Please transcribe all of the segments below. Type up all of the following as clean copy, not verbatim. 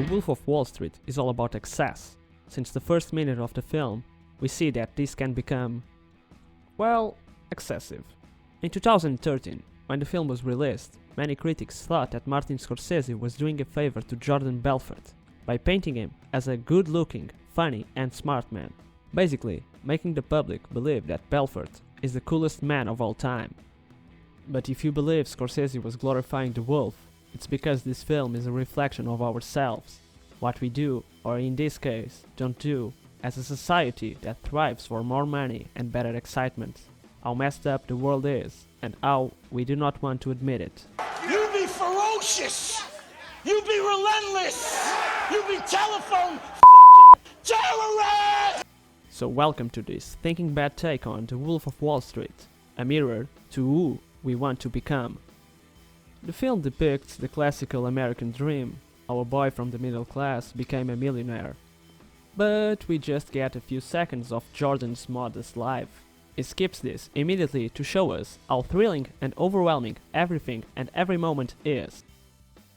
Wolf of Wall Street is all about excess. Since the first minute of the film, we see that this can become, well, excessive. In 2013, when the film was released, many critics thought that Martin Scorsese was doing a favor to Jordan Belfort by painting him as a good-looking, funny and smart man, basically making the public believe that Belfort is the coolest man of all time. But if you believe Scorsese was glorifying the wolf, it's because this film is a reflection of ourselves, what we do, or in this case, don't do, as a society that thrives for more money and better excitement, how messed up the world is, and how we do not want to admit it. You be ferocious! You be relentless! You be telephone terrorist! So welcome to this Thinking Bad take on The Wolf of Wall Street, a mirror to who we want to become. The film depicts the classical American dream, how a boy from the middle class became a millionaire. But we just get a few seconds of Jordan's modest life. It skips this immediately to show us how thrilling and overwhelming everything and every moment is.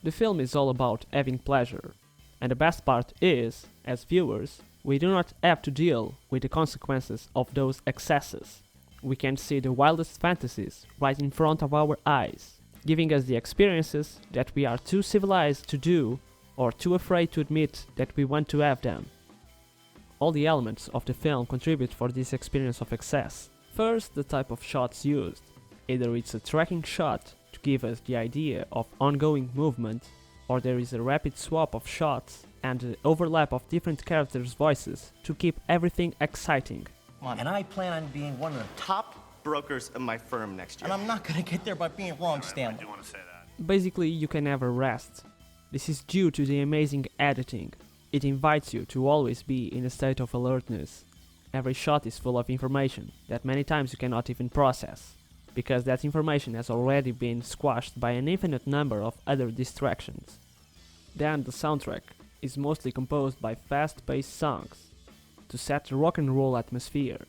The film is all about having pleasure, and the best part is, as viewers, we do not have to deal with the consequences of those excesses. We can see the wildest fantasies right in front of our eyes, giving us the experiences that we are too civilized to do or too afraid to admit that we want to have them. All the elements of the film contribute for this experience of excess. First, the type of shots used. Either it's a tracking shot to give us the idea of ongoing movement, or there is a rapid swap of shots and the overlap of different characters' voices to keep everything exciting. And I plan on being one of the top brokers of my firm next year. and I'm not gonna get there by being wrong, Stanley. want to say that. Basically, you can never rest. This is due to the amazing editing. It invites you to always be in a state of alertness. Every shot is full of information that many times you cannot even process, because that information has already been squashed by an infinite number of other distractions. Then the soundtrack is mostly composed by fast-paced songs to set the rock and roll atmosphere.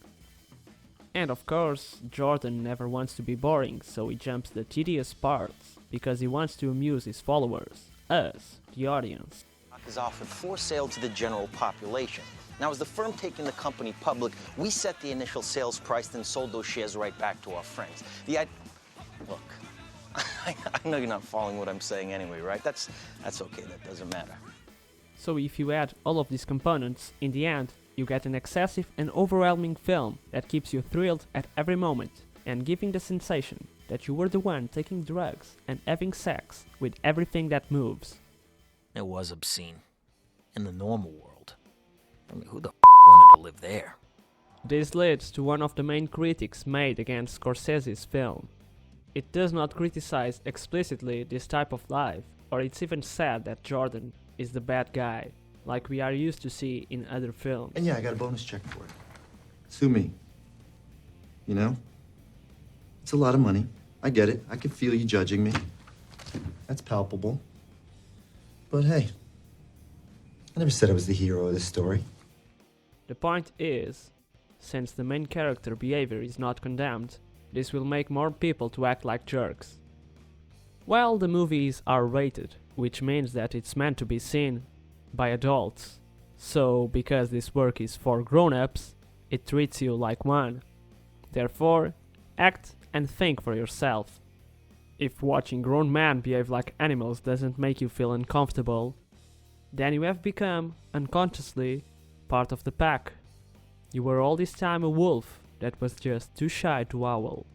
And of course, Jordan never wants to be boring, so he jumps the tedious parts because he wants to amuse his followers, us, the audience. Is offered for sale to the general population. Now, as the firm taking the company public, we set the initial sales price, then sold those shares right back to our friends. Look, I know you're not following what I'm saying anyway, right? That's okay, that doesn't matter. So if you add all of these components, in the end, you get an excessive and overwhelming film that keeps you thrilled at every moment and giving the sensation that you were the one taking drugs and having sex with everything that moves. It was obscene. In the normal world. I mean, who the wanted to live there? This leads to one of the main critiques made against Scorsese's film. It does not criticize explicitly this type of life, or it's even said that Jordan is the bad guy, like we are used to see in other films. And yeah, I got a bonus check for it. Sue me. You know? It's a lot of money. I get it. I can feel you judging me. That's palpable. But hey, I never said I was the hero of this story. The point is, since the main character behavior is not condemned, this will make more people to act like jerks. Well, the movie is R-rated, which means that it's meant to be seen by adults. So, because this work is for grown-ups, it treats you like one. Therefore, act and think for yourself. If watching grown men behave like animals doesn't make you feel uncomfortable, then you have become, unconsciously, part of the pack. You were all this time a wolf that was just too shy to howl.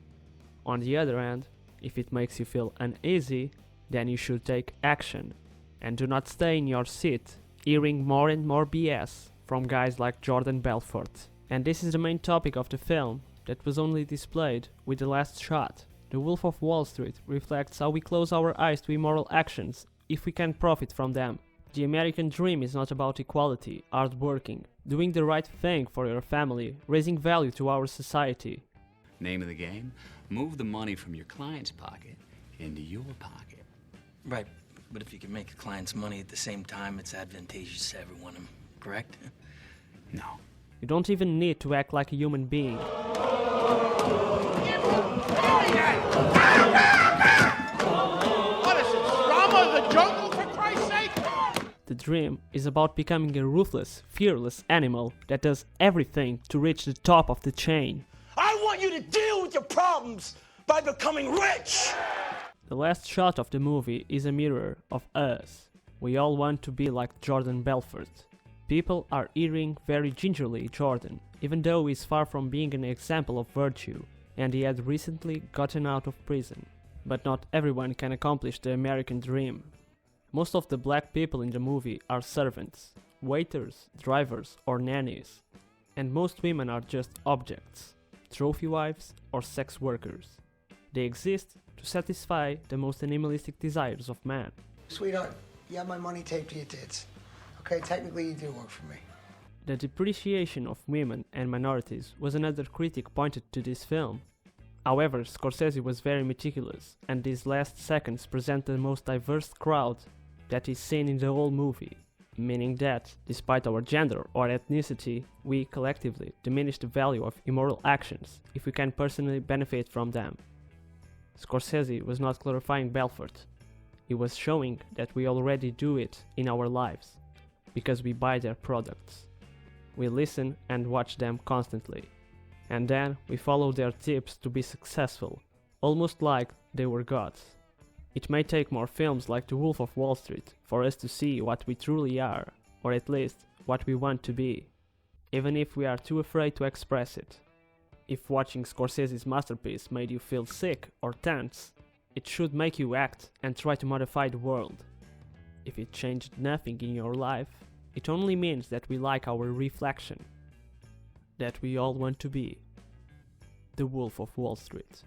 On the other hand, if it makes you feel uneasy, then you should take action, and do not stay in your seat, hearing more and more BS from guys like Jordan Belfort. And this is the main topic of the film, that was only displayed with the last shot. The Wolf of Wall Street reflects how we close our eyes to immoral actions if we can profit from them. The American dream is not about equality, hard working, doing the right thing for your family, raising value to our society. Name of the game? Move the money from your client's pocket into your pocket. Right, but if you can make a client's money at the same time, it's advantageous to everyone, correct? No. You don't even need to act like a human being. What is it, drama of the jungle, for Christ's sake? The dream is about becoming a ruthless, fearless animal that does everything to reach the top of the chain. I want you to deal with your problems by becoming rich! The last shot of the movie is a mirror of us. We all want to be like Jordan Belfort. People are eyeing very gingerly Jordan, even though he's far from being an example of virtue, and he had recently gotten out of prison. But not everyone can accomplish the American dream. Most of the black people in the movie are servants, waiters, drivers, or nannies. And most women are just objects, trophy wives or sex workers. They exist to satisfy the most animalistic desires of man. Sweetheart, you have my money taped to your tits. Okay, technically you do work for me. The depreciation of women and minorities was another critic pointed to this film. However, Scorsese was very meticulous, and these last seconds present the most diverse crowd that is seen in the whole movie, meaning that, despite our gender or ethnicity, we collectively diminish the value of immoral actions if we can personally benefit from them. Scorsese was not glorifying Belfort. He was showing that we already do it in our lives, because we buy their products. We listen and watch them constantly, and then we follow their tips to be successful, almost like they were gods. It may take more films like The Wolf of Wall Street for us to see what we truly are, or at least what we want to be, even if we are too afraid to express it. If watching Scorsese's masterpiece made you feel sick or tense, it should make you act and try to modify the world. If it changed nothing in your life, it only means that we like our reflection, that we all want to be the Wolf of Wall Street.